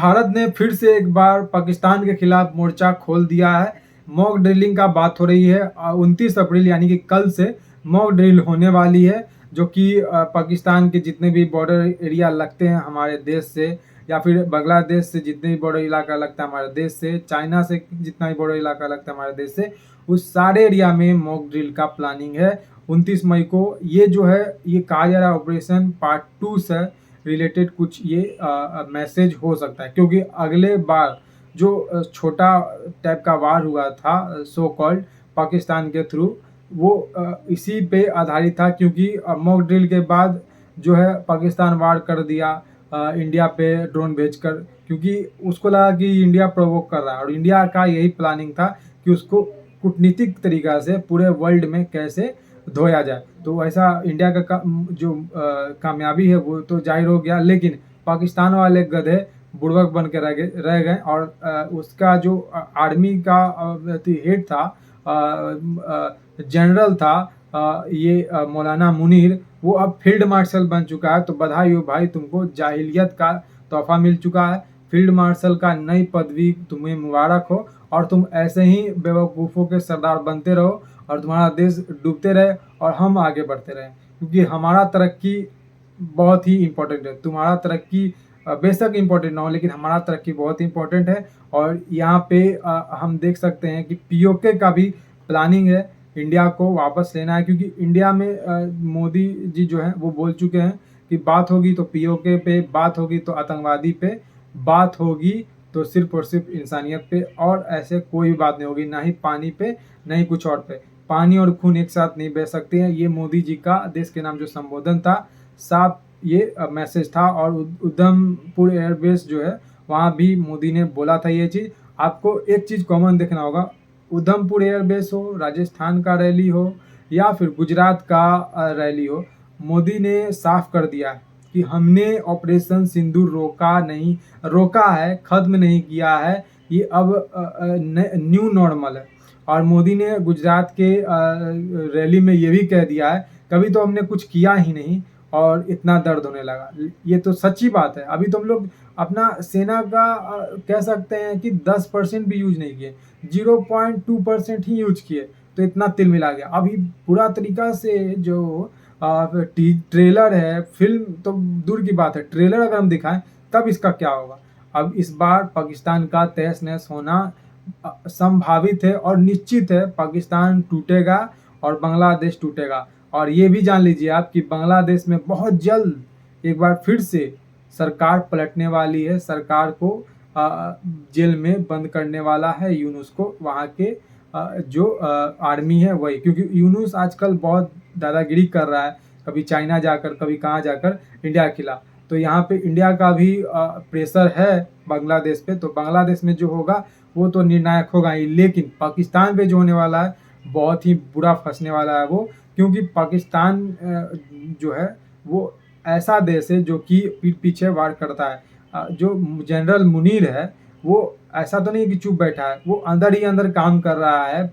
भारत ने फिर से एक बार पाकिस्तान के खिलाफ मोर्चा खोल दिया है। मॉक ड्रिलिंग का बात हो रही है। 29 अप्रैल यानी कि कल से मॉक ड्रिल होने वाली है, जो कि पाकिस्तान के जितने भी बॉर्डर एरिया लगते हैं हमारे देश से, या फिर बांग्लादेश से जितने भी बॉर्डर इलाका लगता है हमारे देश से, चाइना से जितना भी बॉर्डर इलाका लगता है हमारे देश से, उस सारे एरिया में मॉक ड्रिल का प्लानिंग है 29 मई को। ये जो है ये कहा जा रहा है ऑपरेशन पार्ट 2 से रिलेटेड कुछ ये मैसेज हो सकता है, क्योंकि अगले बार जो छोटा टाइप का वार हुआ था सो कॉल्ड पाकिस्तान के थ्रू, वो इसी पे आधारित था, क्योंकि मॉक ड्रिल के बाद जो है पाकिस्तान वार कर दिया इंडिया पे ड्रोन भेजकर, क्योंकि उसको लगा कि इंडिया प्रोवोक कर रहा है, और इंडिया का यही प्लानिंग था कि उसको कूटनीतिक तरीका से पूरे वर्ल्ड में कैसे धोया जाए। तो ऐसा इंडिया का जो कामयाबी है वो तो जाहिर हो गया, लेकिन पाकिस्तान वाले गधे बुड़बक बन के रह गए, और उसका जो आर्मी का हेड था, जनरल था, ये मौलाना मुनीर, वो अब फील्ड मार्शल बन चुका है। तो बधाई हो भाई, तुमको जाहिलियत का तोहफा मिल चुका है। फील्ड मार्शल का नई पदवी तुम्हें मुबारक हो, और तुम ऐसे ही बेवकूफ़ों के सरदार बनते रहो, और तुम्हारा देश डूबते रहे और हम आगे बढ़ते रहें, क्योंकि हमारा तरक्की बहुत ही इम्पोर्टेंट है। तुम्हारा तरक्की बेशक इम्पोर्टेंट ना हो, लेकिन हमारा तरक्की बहुत ही इम्पोर्टेंट है। और यहाँ पे हम देख सकते हैं कि पीओके का भी प्लानिंग है, इंडिया को वापस लेना है, क्योंकि इंडिया में मोदी जी जो हैं वो बोल चुके हैं कि बात होगी तो पीओके पे, बात होगी तो आतंकवादी पे, बात होगी तो सिर्फ और सिर्फ इंसानियत पे, और ऐसे कोई बात नहीं होगी, ना ही पानी पे, ना ही कुछ और पे। पानी और खून एक साथ नहीं बह सकते हैं। ये मोदी जी का देश के नाम जो संबोधन था, साफ ये मैसेज था। और उधमपुर एयरबेस जो है वहाँ भी मोदी ने बोला था ये चीज़। आपको एक चीज़ कॉमन देखना होगा, उधमपुर एयरबेस हो, राजस्थान का रैली हो, या फिर गुजरात का रैली हो, मोदी ने साफ कर दिया कि हमने ऑपरेशन सिंदूर रोका है, खत्म नहीं किया है, ये अब न्यू नॉर्मल है। और मोदी ने गुजरात के रैली में ये भी कह दिया है, कभी तो हमने कुछ किया ही नहीं और इतना दर्द होने लगा। ये तो सच्ची बात है। अभी तो हम लोग अपना सेना का कह सकते हैं कि 10% भी यूज नहीं किए, 0.2% ही यूज किए, तो इतना तिल मिला गया। अभी पूरा तरीका से जो ट्रेलर है, फिल्म तो दूर की बात है, ट्रेलर अगर हम दिखाएं तब इसका क्या होगा। अब इस बार पाकिस्तान का तहस नहस होना संभावित है और निश्चित है। पाकिस्तान टूटेगा और बांग्लादेश टूटेगा। और ये भी जान लीजिए आप कि बांग्लादेश में बहुत जल्द एक बार फिर से सरकार पलटने वाली है। सरकार को जेल में बंद करने वाला है यूनुस को, वहाँ के जो आर्मी है वही, क्योंकि यूनुस आजकल बहुत दादागिरी कर रहा है, कभी चाइना जाकर, कभी कहाँ जाकर इंडिया के खिलाफ। तो यहाँ पे इंडिया का भी प्रेशर है बांग्लादेश पे। तो बांग्लादेश में जो होगा वो तो निर्णायक होगा ही, लेकिन पाकिस्तान पे जो होने वाला है बहुत ही बुरा फंसने वाला है वो, क्योंकि पाकिस्तान जो है वो ऐसा देश है जो कि पीठ पीछे वार करता है। जो जनरल मुनीर है वो ऐसा तो नहीं कि चुप बैठा है, वो अंदर ही अंदर काम कर रहा है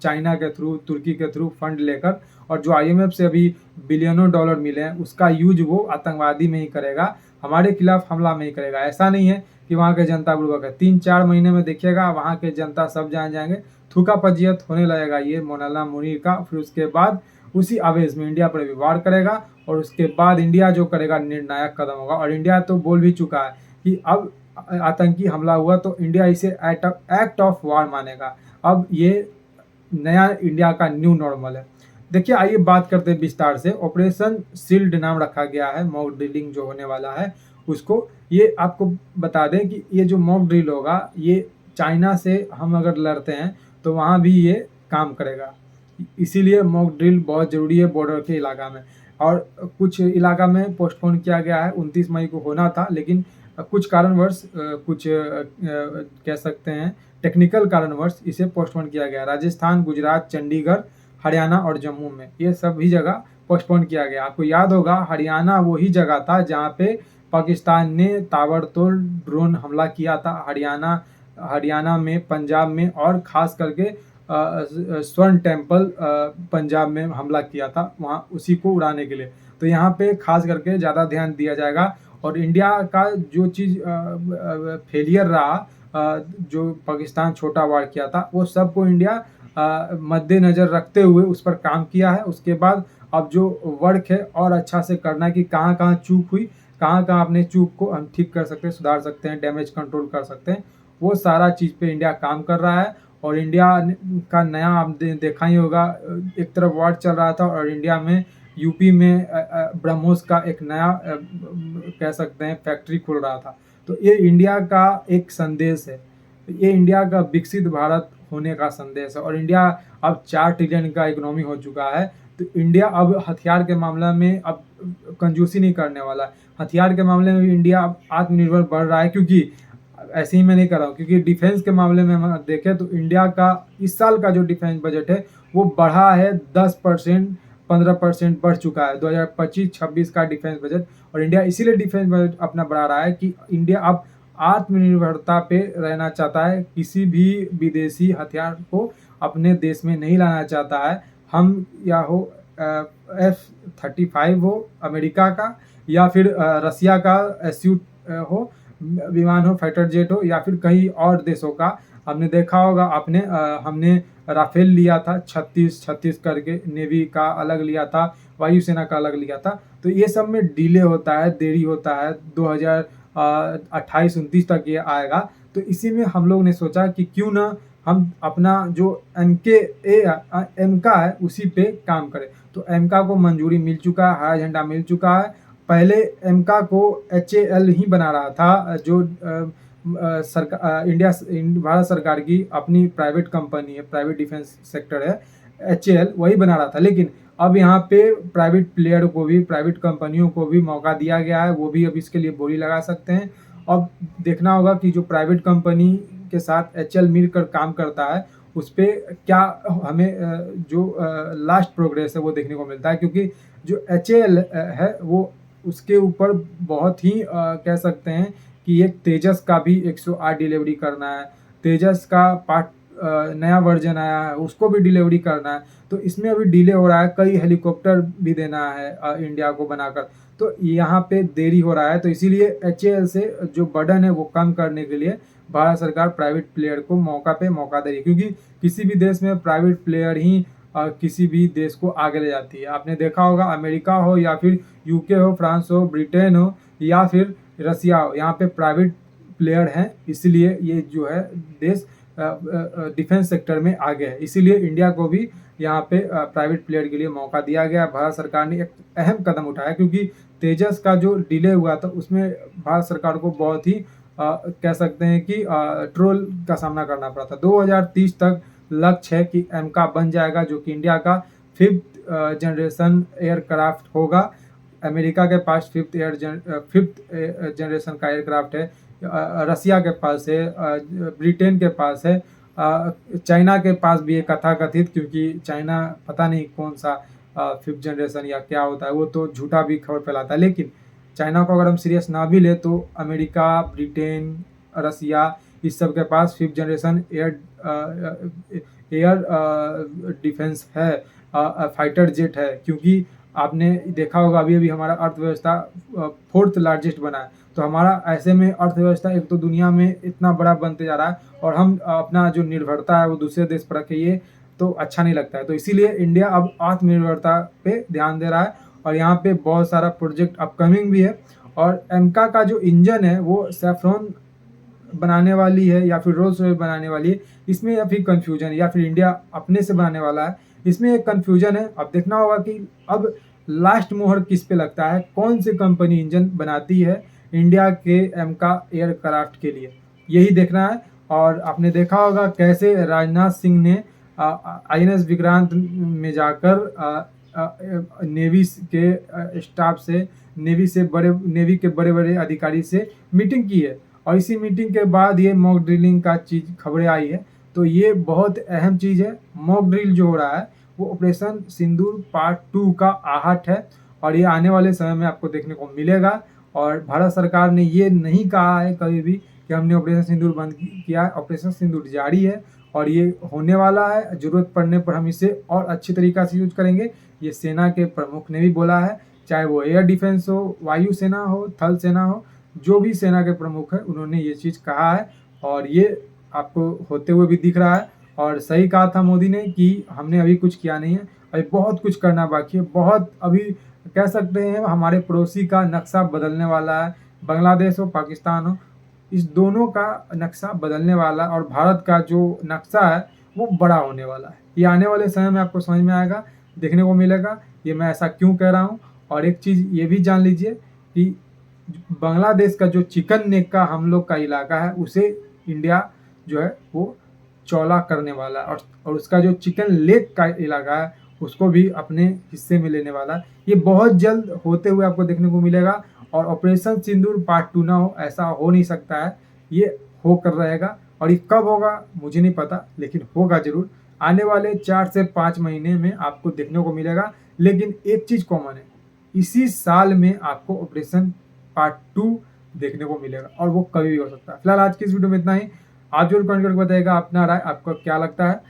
चाइना के थ्रू, तुर्की के थ्रू फंड लेकर, और जो आईएमएफ से अभी बिलियनों डॉलर मिले हैं उसका यूज वो आतंकवादी में ही करेगा, हमारे खिलाफ हमला में ही करेगा। ऐसा नहीं है कि वहाँ के जनता बुड़बक है। 3-4 महीने में देखिएगा वहाँ के जनता सब जान जाएंगे, थूका पजियत होने लगेगा ये मौलाना मुनीर का। फिर उसके बाद उसी आवेश में इंडिया पर भी वार करेगा, और उसके बाद इंडिया जो करेगा निर्णायक कदम होगा। और इंडिया तो बोल भी चुका है कि अब आतंकी हमला हुआ तो इंडिया इसे एक्ट ऑफ वार मानेगा। अब ये नया इंडिया का न्यू नॉर्मल है। देखिए, आइए बात करते हैं विस्तार से। ऑपरेशन शील्ड नाम रखा गया है मॉक ड्रिलिंग जो होने वाला है उसको। ये आपको बता दें कि ये जो मॉक ड्रिल होगा ये चाइना से हम अगर लड़ते हैं तो वहाँ भी ये काम करेगा, इसीलिए मॉक ड्रिल बहुत ज़रूरी है बॉर्डर के इलाका में। और कुछ इलाका में पोस्टपोन किया गया है, 29 मई को होना था, लेकिन कुछ कारणवश कुछ कह सकते हैं टेक्निकल कारणवश इसे पोस्टपोन किया गया। राजस्थान, गुजरात, चंडीगढ़, हरियाणा और जम्मू में ये सभी जगह पोस्टपोन किया गया। आपको याद होगा हरियाणा वही जगह था जहाँ पे पाकिस्तान ने ताबड़तोड़ ड्रोन हमला किया था। हरियाणा में, पंजाब में, और ख़ास करके स्वर्ण टेम्पल पंजाब में हमला किया था, वहाँ उसी को उड़ाने के लिए। तो यहाँ पे खास करके ज़्यादा ध्यान दिया जाएगा। और इंडिया का जो चीज़ फेलियर रहा, जो पाकिस्तान छोटा वार किया था, वो सबको इंडिया मद्देनज़र रखते हुए उस पर काम किया है। उसके बाद अब जो वर्क है और अच्छा से करना है कि कहाँ-कहाँ चूक हुई, कहाँ-कहाँ अपने चूक को हम ठीक कर सकते हैं, सुधार सकते हैं, डैमेज कंट्रोल कर सकते हैं, वो सारा चीज़ पे इंडिया काम कर रहा है। और इंडिया का नया आप देखा ही होगा, एक तरफ वॉर चल रहा था और इंडिया में यूपी में ब्रह्मोस का एक नया कह सकते हैं फैक्ट्री खुल रहा था। तो ये इंडिया का एक संदेश है, ये इंडिया का विकसित भारत होने का संदेश है। और इंडिया अब 4 ट्रिलियन का इकोनॉमी हो चुका है, तो इंडिया अब हथियार के मामले में अब कंजूसी नहीं करने वाला है। हथियार के मामले में भी इंडिया अब आत्मनिर्भर बढ़ रहा है, क्योंकि ऐसे ही मैं नहीं कर रहा हूँ, क्योंकि डिफेंस के मामले में हम देखें तो इंडिया का इस साल का जो डिफेंस बजट है वो बढ़ा है 10%, 15% बढ़ चुका है 2025-26 का डिफेंस बजट। और इंडिया इसीलिए डिफेंस बजट अपना बढ़ा रहा है कि इंडिया अब आत्मनिर्भरता पे रहना चाहता है, किसी भी विदेशी हथियार को अपने देश में नहीं लाना चाहता है। हम या हो F-35 हो अमेरिका का, या फिर रसिया का SU हो विमान हो, फाइटर जेट हो, या फिर कहीं और देशों का। हमने देखा होगा, आपने हमने राफेल लिया था 36 करके, नेवी का अलग लिया था, वायुसेना का अलग लिया था। तो ये सब में डिले होता है, देरी होता है, 2028-29 तक ये आएगा। तो इसी में हम लोग ने सोचा कि क्यों ना हम अपना जो एमका है उसी पे काम करें। तो एमका को मंजूरी मिल चुका है, हरा झंडा मिल चुका है। पहले एमका को HAL ही बना रहा था, जो भारत सरकार की अपनी प्राइवेट कंपनी है, प्राइवेट डिफेंस सेक्टर है, HAL वही बना रहा था। लेकिन अब यहाँ पे प्राइवेट प्लेयर को भी, प्राइवेट कंपनियों को भी मौका दिया गया है, वो भी अब इसके लिए बोली लगा सकते हैं। अब देखना होगा कि जो प्राइवेट कंपनी के साथ HAL मिलकर काम करता है उस पर क्या हमें जो लास्ट प्रोग्रेस है वो देखने को मिलता है। क्योंकि जो HAL है वो उसके ऊपर बहुत ही कह सकते हैं कि एक तेजस का भी 108 डिलीवरी करना है, तेजस का पार्ट नया वर्जन आया है उसको भी डिलीवरी करना है। तो इसमें अभी डिले हो रहा है, कई हेलीकॉप्टर भी देना है इंडिया को बनाकर, तो यहाँ पे देरी हो रहा है। तो इसीलिए HAL से जो बर्डन है वो कम करने के लिए भारत सरकार प्राइवेट प्लेयर को मौका पे मौका दे रही है, क्योंकि किसी भी देश में प्राइवेट प्लेयर ही किसी भी देश को आगे ले जाती है। आपने देखा होगा, अमेरिका हो या फिर UK हो, फ्रांस हो, ब्रिटेन हो या फिर रसिया हो, यहाँ पे प्राइवेट प्लेयर हैं, इसलिए ये जो है देश डिफेंस सेक्टर में आगे है। इसीलिए इंडिया को भी यहाँ पे प्राइवेट प्लेयर के लिए मौका दिया गया। भारत सरकार ने एक अहम कदम उठाया, क्योंकि तेजस का जो डिले हुआ था उसमें भारत सरकार को बहुत ही कह सकते हैं कि ट्रोल का सामना करना पड़ा था। 2030 तक लक्ष्य है कि एमका बन जाएगा, जो कि इंडिया का 5th जनरेशन एयरक्राफ्ट होगा। अमेरिका के पास 5th जनरेशन का एयरक्राफ्ट है, रसिया के पास है, ब्रिटेन के पास है, चाइना के पास भी है कथाकथित, क्योंकि चाइना पता नहीं कौन सा 5th जनरेशन या क्या होता है, वो तो झूठा भी खबर फैलाता है। लेकिन चाइना को अगर हम सीरियस ना भी ले तो अमेरिका, ब्रिटेन, रसिया इस सब के पास 5th जनरेशन एयर डिफेंस है, फाइटर जेट है। क्योंकि आपने देखा होगा अभी अभी हमारा अर्थव्यवस्था 4th लार्जेस्ट बना है। तो हमारा ऐसे में अर्थव्यवस्था एक तो दुनिया में इतना बड़ा बनते जा रहा है, और हम अपना जो निर्भरता है वो दूसरे देश पर रखे, ये तो अच्छा नहीं लगता है। तो इसीलिए इंडिया अब आत्मनिर्भरता पे ध्यान दे रहा है, और यहाँ पे बहुत सारा प्रोजेक्ट अपकमिंग भी है। और एमका का जो इंजन है वो सेफ्रॉन बनाने वाली है या फिर रोल्स रॉयस बनाने वाली है, इसमें अभी कंफ्यूजन है, या फिर इंडिया अपने से बनाने वाला है, इसमें एक कंफ्यूजन है। अब देखना होगा कि अब लास्ट मोहर किस पे लगता है, कौन सी कंपनी इंजन बनाती है इंडिया के एमका एयरक्राफ्ट के लिए, यही देखना है। और आपने देखा होगा कैसे राजनाथ सिंह ने INS विक्रांत में जाकर नेवी के स्टाफ से, नेवी के बड़े बड़े अधिकारी से मीटिंग की है, और इसी मीटिंग के बाद ये मॉक ड्रिलिंग का चीज़ खबरें आई है। तो ये बहुत अहम चीज़ है। मॉक ड्रिल जो हो रहा है वो ऑपरेशन सिंदूर पार्ट 2 का आहट है, और ये आने वाले समय में आपको देखने को मिलेगा। और भारत सरकार ने ये नहीं कहा है कभी भी कि हमने ऑपरेशन सिंदूर बंद किया है। ऑपरेशन सिंदूर जारी है और ये होने वाला है, ज़रूरत पड़ने पर हम इसे और अच्छी तरीक़ा से यूज करेंगे। ये सेना के प्रमुख ने भी बोला है चाहे वो एयर डिफेंस हो, वायु सेना हो, थल सेना हो, जो भी सेना के प्रमुख है उन्होंने ये चीज़ कहा है और ये आपको होते हुए भी दिख रहा है। और सही कहा था मोदी ने कि हमने अभी कुछ किया नहीं है, अभी बहुत कुछ करना बाकी है, बहुत अभी कह सकते हैं हमारे पड़ोसी का नक्शा बदलने वाला है, बांग्लादेश हो, पाकिस्तान हो, इस दोनों का नक्शा बदलने वाला और भारत का जो नक्शा है वो बड़ा होने वाला है। ये आने वाले समय में आपको समझ में आएगा, देखने को मिलेगा। ये मैं ऐसा क्यों कह रहा हूँ। और एक चीज़ ये भी जान लीजिए कि बांग्लादेश का जो चिकन नेक का हम लोग का इलाका है उसे इंडिया जो है वो चौला करने वाला है और उसका जो चिकन लेग का इलाका है उसको भी अपने हिस्से में लेने वाला है। ये बहुत जल्द होते हुए आपको देखने को मिलेगा और ऑपरेशन सिंदूर पार्ट 2 ना हो, ऐसा हो नहीं सकता है, ये होकर रहेगा। और ये कब होगा मुझे नहीं पता, लेकिन होगा ज़रूर। आने वाले 4 से 5 महीने में आपको देखने को मिलेगा। लेकिन एक चीज़ कॉमन है, इसी साल में आपको ऑपरेशन पार्ट 2 देखने को मिलेगा और वो कभी भी हो सकता है। फिलहाल आज की इस वीडियो में इतना ही। आप जरूर कमेंट करके बताइएगा अपना राय, आपको क्या लगता है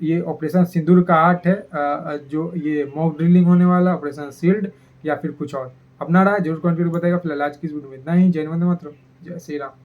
ये ऑपरेशन सिंदूर का 8 है जो ये मॉक ड्रिलिंग होने वाला ऑपरेशन शील्ड या फिर कुछ और। अपना राय जरूर कमेंट करके बताइएगा। फिलहाल आज की इस वीडियो में इतना ही। जय हिंद, वंदे मातरम, जय श्री राम।